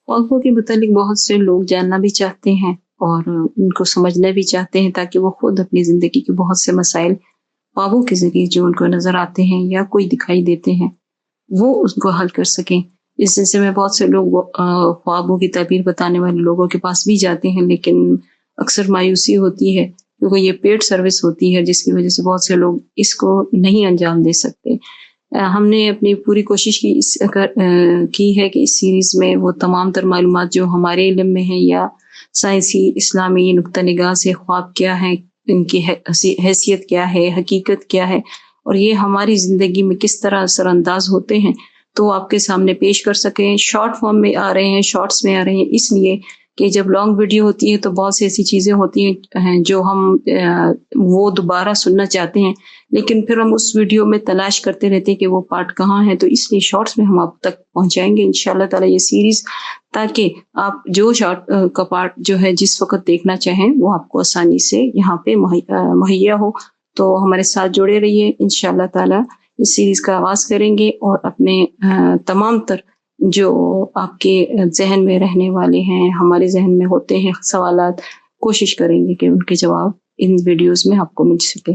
ख्वाबों के मुतालिक बहुत से लोग जानना भी चाहते हैं और उनको समझना भी चाहते हैं, ताकि वो खुद अपनी ज़िंदगी के बहुत से मसाइल ख्वाबों के ज़रिए जो उनको नज़र आते हैं या कोई दिखाई देते हैं, वो उसको हल कर सकें। इस सिलसिले में बहुत से लोग ख्वाबों की ताबीर बताने वाले लोगों के पास भी जाते हैं, लेकिन अक्सर मायूसी होती है क्योंकि ये पेड सर्विस होती है, जिसकी वजह से बहुत से लोग इसको नहीं अंजाम दे सकते। हमने अपनी पूरी कोशिश की है कि इस सीरीज़ में वो तमाम तर मालूमात जो हमारे इल्म में है या साइंसी इस्लामी नुक्ता निगाह से ख्वाब क्या है, इनकी हैसियत क्या है, हकीकत क्या है और ये हमारी ज़िंदगी में किस तरह असरअंदाज होते हैं, तो आपके सामने पेश कर सकें। शॉर्ट फॉर्म में आ रहे हैं, शॉर्ट्स में आ रहे हैं, इसलिए कि जब लॉन्ग वीडियो होती है तो बहुत सी ऐसी चीज़ें होती हैं जो हम वो दोबारा सुनना चाहते हैं, लेकिन फिर हम उस वीडियो में तलाश करते रहते हैं कि वो पार्ट कहाँ है, तो इसलिए शॉर्ट्स में हम आप तक पहुँचाएँगे इंशाअल्लाह ताला ये सीरीज़, ताकि आप जो शॉर्ट का पार्ट जो है जिस वक़्त देखना चाहें वो आपको आसानी से यहाँ पे मुहैया हो। तो हमारे साथ जुड़े रहिए, इंशाअल्लाह ताला इस सीरीज़ का आगाज़ करेंगे और अपने तमाम तर जो आपके ज़हन में रहने वाले हैं, हमारे ज़हन में होते हैं सवालात, कोशिश करेंगे कि उनके जवाब इन वीडियोज़ में आपको मिल सके।